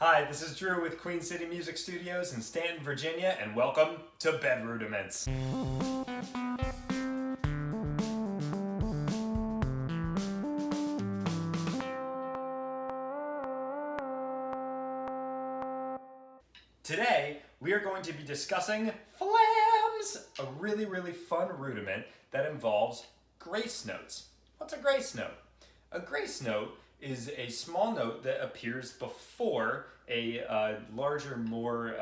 Hi, this is Drew with Queen City Music Studios in Staunton, Virginia, and welcome to Bed Rudiments. Today, we are going to be discussing flams, a really fun rudiment that involves grace notes. What's a grace note? A grace note is a small note that appears before a larger, more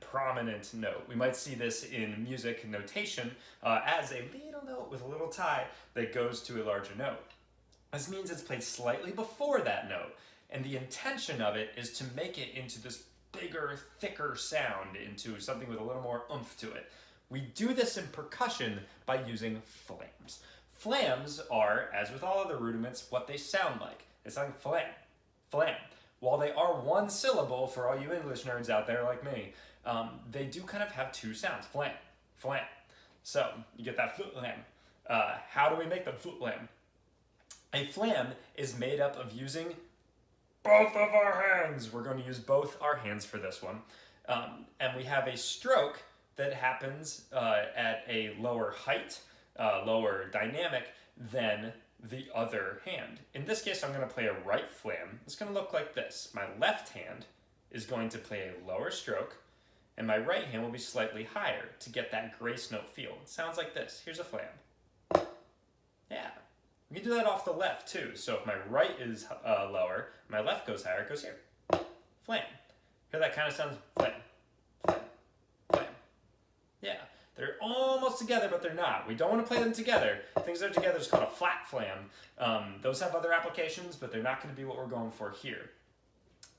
prominent note. We might see this in music notation as a little note with a little tie that goes to a larger note. This means it's played slightly before that note, and the intention of it is to make it into this bigger, thicker sound, into something with a little more oomph to it. We do this in percussion by using flams. Flams are, as with all other rudiments, what they sound like. They sound like flam, flam. While they are one syllable for all you English nerds out there like me, they do kind of have two sounds, flam, flam. So you get that flam. How do we make the flam? A flam is made up of using both of our hands. We're going to use both our hands for this one. And we have a stroke that happens at a lower height, lower dynamic than the other hand. In this case, I'm going to play a right flam. It's going to look like this. My left hand is going to play a lower stroke, and my right hand will be slightly higher to get that grace note feel. It sounds like this. Here's a flam. Yeah. We can do that off the left too. So if my right is lower, my left goes higher, it goes here. Flam. Hear that kind of sounds? Flam. Flam. Flam. Yeah. They're almost together, but they're not. We don't want to play them together. Things that are together is called a flat flam. Those have other applications, but they're not going to be what we're going for here.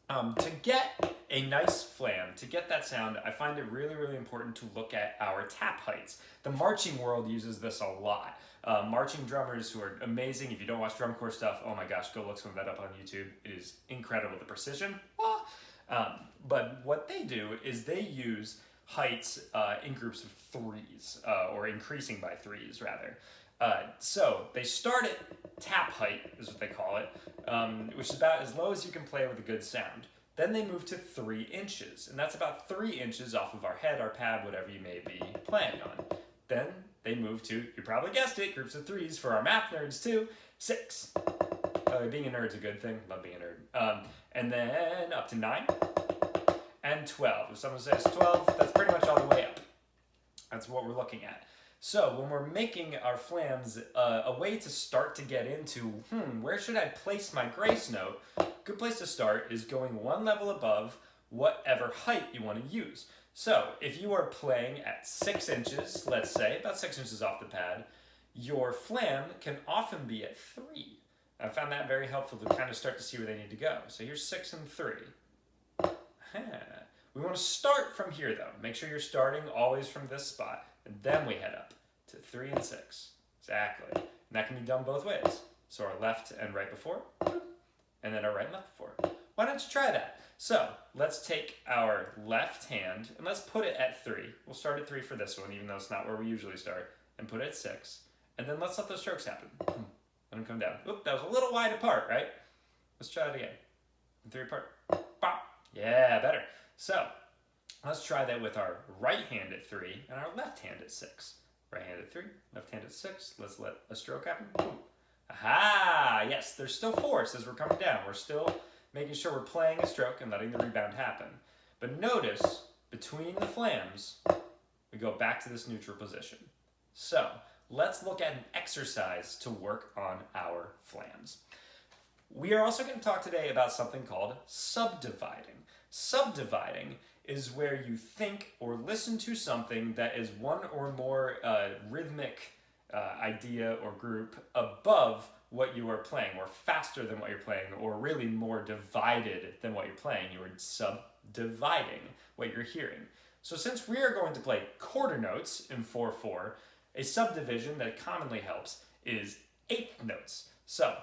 To get a nice flam, to get that sound, I find it really important to look at our tap heights. The marching world uses this a lot. Marching drummers who are amazing. If you don't watch drum corps stuff, oh my gosh, go look some of that up on YouTube. It is incredible, the precision. But what they do is they use heights in groups of threes, or increasing by threes rather. So they start at tap height, is what they call it, which is about as low as you can play with a good sound. Then they move to 3 inches, and that's about 3 inches off of our head, our pad, whatever you may be playing on. Then they move to, you probably guessed it, groups of threes for our math nerds too, 6. Being a nerd's a good thing, love being a nerd. And then up to 9. And 12. If someone says 12, that's pretty much all the way up. That's what we're looking at. So when we're making our flams, a way to start to get into, where should I place my grace note? Good place to start is going one level above whatever height you want to use. So if you are playing at 6 inches, let's say, about 6 inches off the pad, your flam can often be at 3. I found that very helpful to kind of start to see where they need to go. So here's 6 and 3. We want to start from here though. Make sure you're starting always from this spot, and then we head up to 3 and 6. Exactly. And that can be done both ways. So our left and right before, and then our right and left before. Why don't you try that? So let's take our left hand and let's put it at 3. We'll start at 3 for this one, even though it's not where we usually start, and put it at 6. And then let's let those strokes happen. Let them come down. Oop, that was a little wide apart, right? Let's try it again. 3 apart. Bop. Yeah, better. So let's try that with our right hand at 3 and our left hand at 6. Right hand at 3, left hand at 6. Let's let a stroke happen. Boom. Aha! Yes, there's still force as we're coming down. We're still making sure we're playing a stroke and letting the rebound happen. But notice, between the flams, we go back to this neutral position. So let's look at an exercise to work on our flams. We are also going to talk today about something called subdividing. Subdividing is where you think or listen to something that is one or more rhythmic idea or group above what you are playing, or faster than what you're playing, or really more divided than what you're playing. You are subdividing what you're hearing. So since we are going to play quarter notes in 4/4, a subdivision that commonly helps is 8th notes. So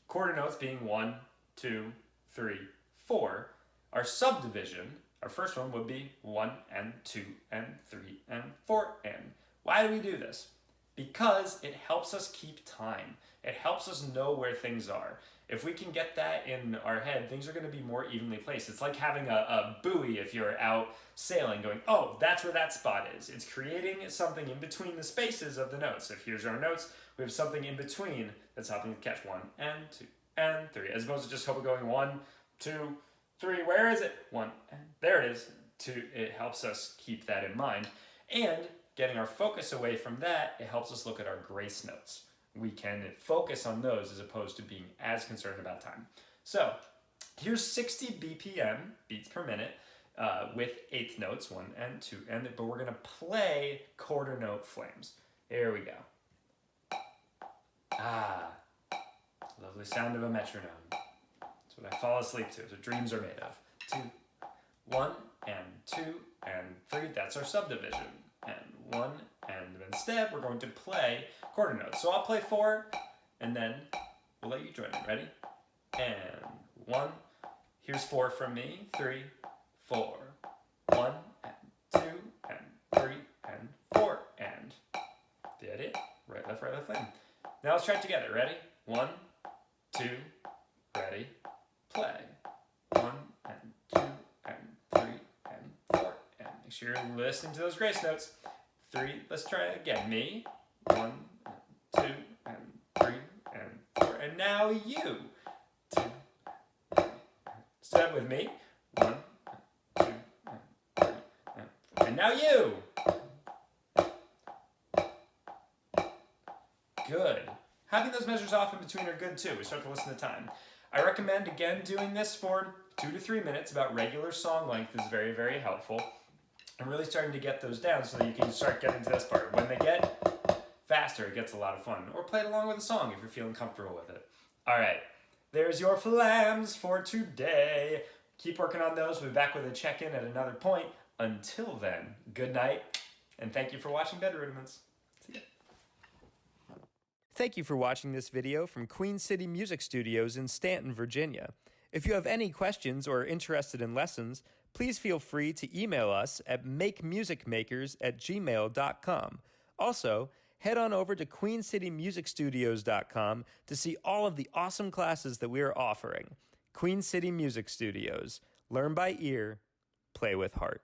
quarter notes being 1, 2, 3, 4. Our subdivision, our first one would be 1 and 2 and 3 and 4 and. Why do we do this? because it helps us keep time. It helps us know where things are. If we can get that in our head, things are going to be more evenly placed. It's like having a buoy if you're out sailing, going, oh, that's where that spot is. It's creating something in between the spaces of the notes. If here's our notes, we have something in between that's helping to catch 1 and 2 and 3, as opposed to just going 1, 2, 3. Where is it? 1, and there it is. 2. It helps us keep that in mind. And getting our focus away from that, it helps us look at our grace notes. We can focus on those as opposed to being as concerned about time. So here's 60 BPM, beats per minute, with eighth notes, 1 and 2, but we're gonna play quarter note flams. Here we go. Ah, lovely sound of a metronome. That's what I fall asleep to, that's what dreams are made of. 2, 1, and 2, and 3, that's our subdivision. And 1, and instead we're going to play quarter notes. So I'll play 4, and then we'll let you join in. Ready? And 1, here's 4 from me, 3, 4, 1, and 2, and 3, and 4, and the idea, right, left, flam. Now let's try it together. Ready? 1, 2, ready, play. 1, and 2, and 3, and 4, and make sure you're listening to those grace notes. 3, let's try it again. Me, 1, and 2, and 3, and 4, and now you. 2, step with me. 1, 2, and 3, and 4, and now you. Good. Having those measures off in between are good too. We start to listen to time. I recommend, again, doing this for 2 to 3 minutes. About regular song length is very, very helpful. And really starting to get those down so that you can start getting to this part. When they get faster, it gets a lot of fun. Or play it along with a song if you're feeling comfortable with it. All right, there's your flams for today. Keep working on those. We'll be back with a check-in at another point. Until then, good night, and thank you for watching Bed Rudiments. See ya. Thank you for watching this video from Queen City Music Studios in Staunton, Virginia. If you have any questions or are interested in lessons, please feel free to email us at MakeMusicMakers@gmail.com. Also, head on over to QueenCityMusicStudios.com to see all of the awesome classes that we are offering. Queen City Music Studios. Learn by ear, play with heart.